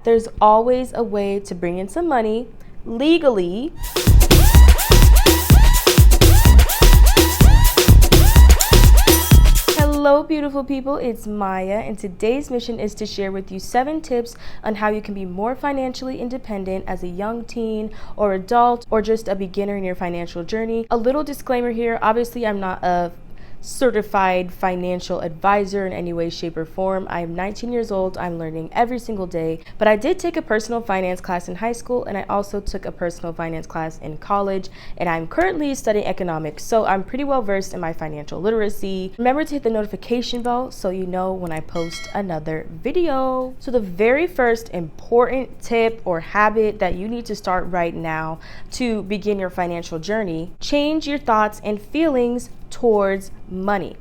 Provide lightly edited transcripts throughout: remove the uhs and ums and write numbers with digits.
There's always a way to bring in some money legally. Hello beautiful people, it's Maya, and today's mission is to share with you 7 tips on how you can be more financially independent as a young teen or adult or just a beginner in your financial journey. A little disclaimer here, obviously I'm not a certified financial advisor in any way, shape, or form. I am 19 years old. I'm learning every single day, but I did take a personal finance class in high school, and I also took a personal finance class in college, and I'm currently studying economics, so I'm pretty well versed in my financial literacy. Remember to hit the notification bell so you know when I post another video. So the very first important tip or habit that you need to start right now to begin your financial journey: change your thoughts and feelings towards money.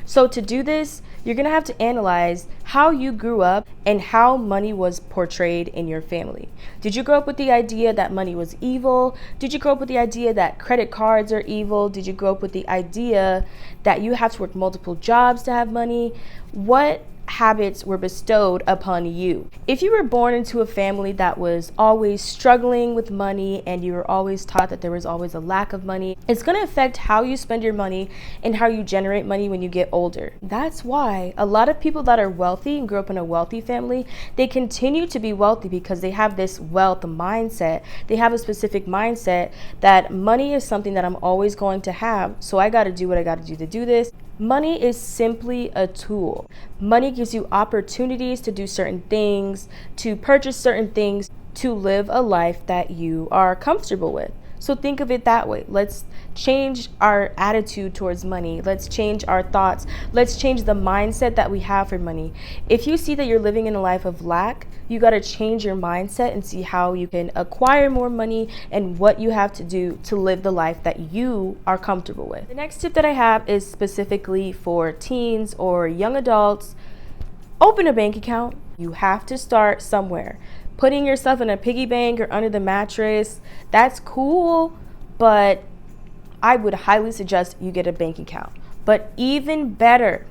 So to do this, you're gonna have to analyze how you grew up and how money was portrayed in your family. Did you grow up with the idea that money was evil? Did you grow up with the idea that credit cards are evil? Did you grow up with the idea that you have to work multiple jobs to have money? What habits were bestowed upon you? If you were born into a family that was always struggling with money and you were always taught that there was always a lack of money, it's going to affect how you spend your money and how you generate money when you get older. That's why a lot of people that are wealthy and grew up in a wealthy family, they continue to be wealthy because they have this wealth mindset. They have a specific mindset that money is something that I'm always going to have, so I got to do what I got to do this. Money is simply a tool. Money gives you opportunities to do certain things, to purchase certain things, to live a life that you are comfortable with. So think of it that way. Let's change our attitude towards money. Let's change our thoughts. Let's change the mindset that we have for money. If you see that you're living in a life of lack, you got to change your mindset and see how you can acquire more money and what you have to do to live the life that you are comfortable with. The next tip that I have is specifically for teens or young adults. Open a bank account. You have to start somewhere. Putting yourself in a piggy bank or under the mattress, that's cool, but I would highly suggest you get a bank account. But even better,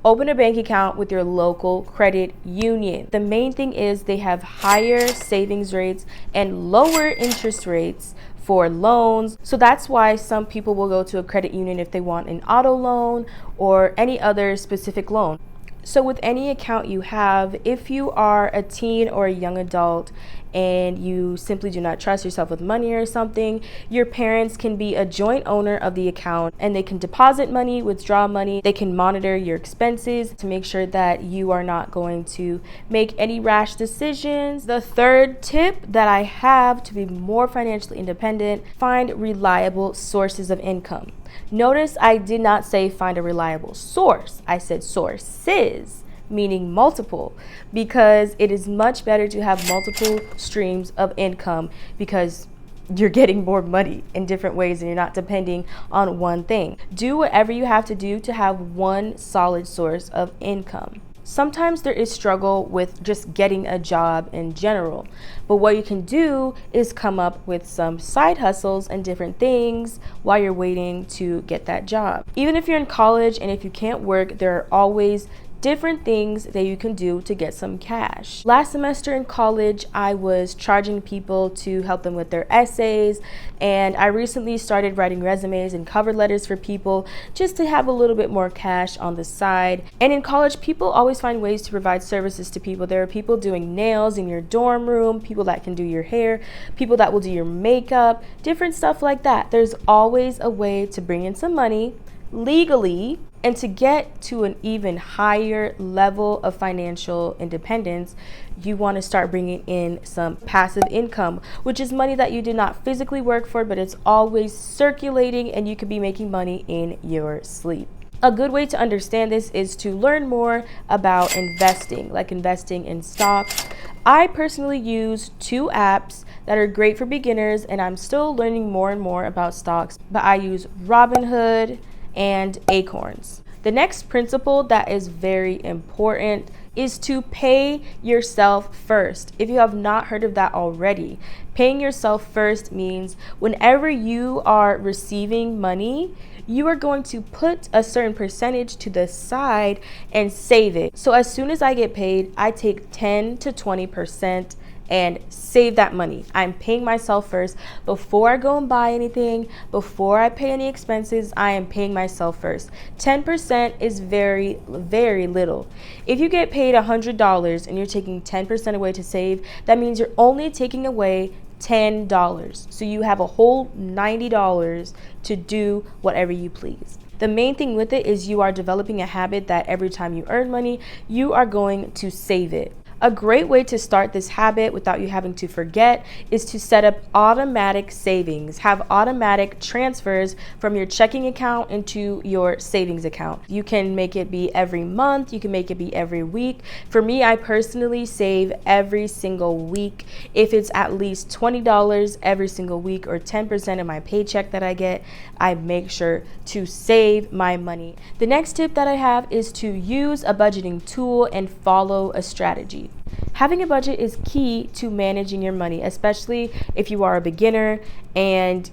open a bank account with your local credit union. The main thing is they have higher savings rates and lower interest rates for loans. So that's why some people will go to a credit union if they want an auto loan or any other specific loan. So with any account you have, if you are a teen or a young adult and you simply do not trust yourself with money or something, your parents can be a joint owner of the account and they can deposit money, withdraw money. They can monitor your expenses to make sure that you are not going to make any rash decisions. The third tip that I have to be more financially independent: find reliable sources of income. Notice I did not say find a reliable source. I said sources, meaning multiple, because it is much better to have multiple streams of income because you're getting more money in different ways and you're not depending on one thing. Do whatever you have to do to have one solid source of income. Sometimes there is struggle with just getting a job in general, but what you can do is come up with some side hustles and different things while you're waiting to get that job. Even if you're in college and if you can't work, there are always different things that you can do to get some cash. Last semester in college, I was charging people to help them with their essays, and I recently started writing resumes and cover letters for people just to have a little bit more cash on the side. And in college, people always find ways to provide services to people. There are people doing nails in your dorm room, people that can do your hair, people that will do your makeup, different stuff like that. There's always a way to bring in some money legally. And to get to an even higher level of financial independence, you want to start bringing in some passive income, which is money that you did not physically work for, but it's always circulating and you could be making money in your sleep. A good way to understand this is to learn more about investing, like investing in stocks. I personally use 2 apps that are great for beginners, and I'm still learning more and more about stocks, but I use Robinhood and Acorns. The next principle that is very important is to pay yourself first. If you have not heard of that already, Paying yourself first means whenever you are receiving money, you are going to put a certain percentage to the side and save it. So as soon as I get paid, I take 10 to 20% and save that money. I'm paying myself first. Before I go and buy anything, before I pay any expenses, I am paying myself first. 10% is very, very little. If you get paid $100 and you're taking 10% away to save, that means you're only taking away $10. So you have a whole $90 to do whatever you please. The main thing with it is you are developing a habit that every time you earn money, you are going to save it. A great way to start this habit without you having to forget is to set up automatic savings. Have automatic transfers from your checking account into your savings account. You can make it be every month, you can make it be every week. For me, I personally save every single week. If it's at least $20 every single week or 10% of my paycheck that I get, I make sure to save my money. The next tip that I have is to use a budgeting tool and follow a strategy. Having a budget is key to managing your money, especially if you are a beginner and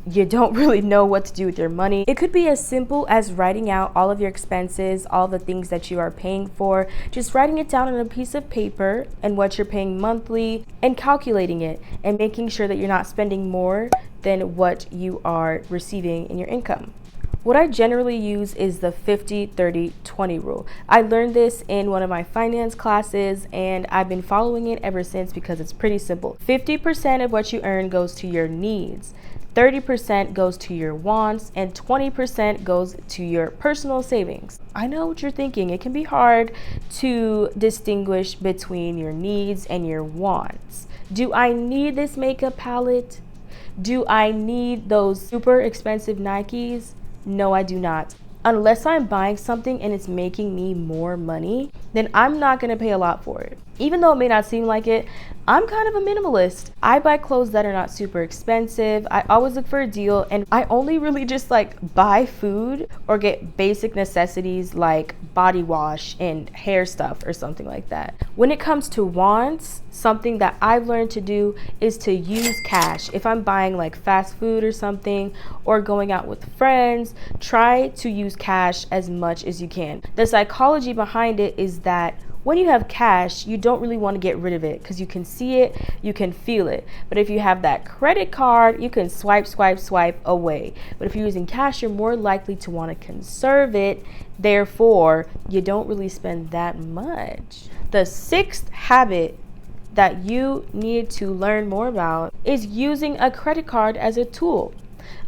you don't really know what to do with your money. It could be as simple as writing out all of your expenses, all the things that you are paying for, just writing it down on a piece of paper and what you're paying monthly and calculating it and making sure that you're not spending more than what you are receiving in your income. What I generally use is the 50-30-20 rule. I learned this in one of my finance classes and I've been following it ever since because it's pretty simple. 50% of what you earn goes to your needs, 30% goes to your wants, and 20% goes to your personal savings. I know what you're thinking. It can be hard to distinguish between your needs and your wants. Do I need this makeup palette? Do I need those super expensive Nikes? No, I do not. Unless I'm buying something and it's making me more money, then I'm not gonna pay a lot for it. Even though it may not seem like it, I'm kind of a minimalist. I buy clothes that are not super expensive. I always look for a deal, and I only really just buy food or get basic necessities like body wash and hair stuff or something like that. When it comes to wants, something that I've learned to do is to use cash. If I'm buying fast food or something or going out with friends, try to use cash as much as you can. The psychology behind it is that when you have cash, you don't really want to get rid of it because you can see it, you can feel it. But if you have that credit card, you can swipe away. But if you're using cash, you're more likely to want to conserve it. Therefore, you don't really spend that much. The sixth habit that you need to learn more about is using a credit card as a tool.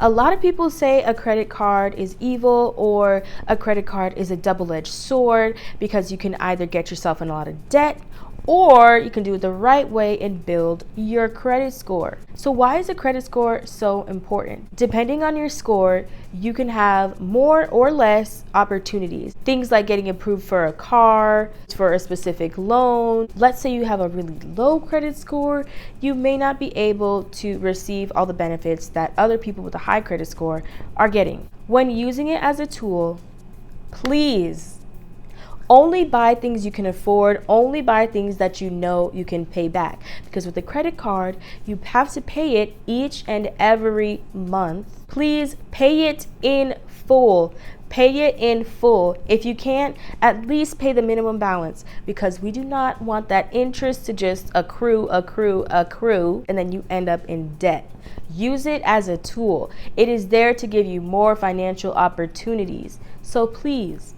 A lot of people say a credit card is evil or a credit card is a double-edged sword because you can either get yourself in a lot of debt or you can do it the right way and build your credit score. So why is a credit score so important? Depending on your score, you can have more or less opportunities. Things like getting approved for a car, for a specific loan. Let's say you have a really low credit score, you may not be able to receive all the benefits that other people with a high credit score are getting. When using it as a tool, please only buy things you can afford, only buy things that you know you can pay back. Because with a credit card, you have to pay it each and every month. Please pay it in full. Pay it in full. If you can't, at least pay the minimum balance because we do not want that interest to just accrue, and then you end up in debt. Use it as a tool. It is there to give you more financial opportunities. So please,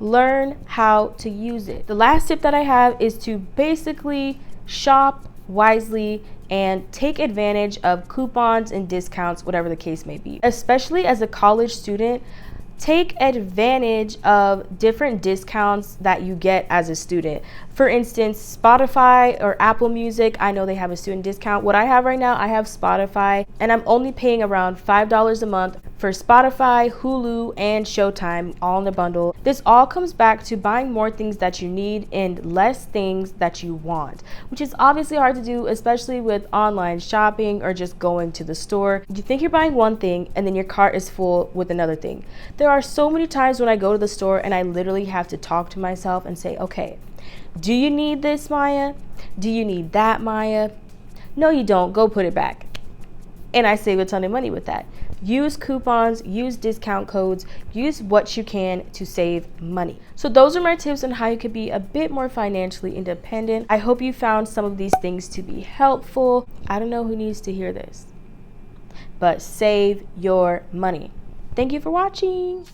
learn how to use it. The last tip that I have is to basically shop wisely and take advantage of coupons and discounts, whatever the case may be. Especially as a college student, take advantage of different discounts that you get as a student. For instance, Spotify or Apple Music, I know they have a student discount. What I have right now, I have Spotify, and I'm only paying around $5 a month for Spotify, Hulu, and Showtime, all in a bundle. This all comes back to buying more things that you need and less things that you want, which is obviously hard to do, especially with online shopping or just going to the store. You think you're buying one thing and then your cart is full with another thing. There are so many times when I go to the store and I literally have to talk to myself and say, okay, do you need this, Maya? Do you need that, Maya? No, you don't. Go put it back. And I save a ton of money with that. Use coupons, use discount codes, use what you can to save money. So those are my tips on how you could be a bit more financially independent. I hope you found some of these things to be helpful. I don't know who needs to hear this, but save your money. Thank you for watching.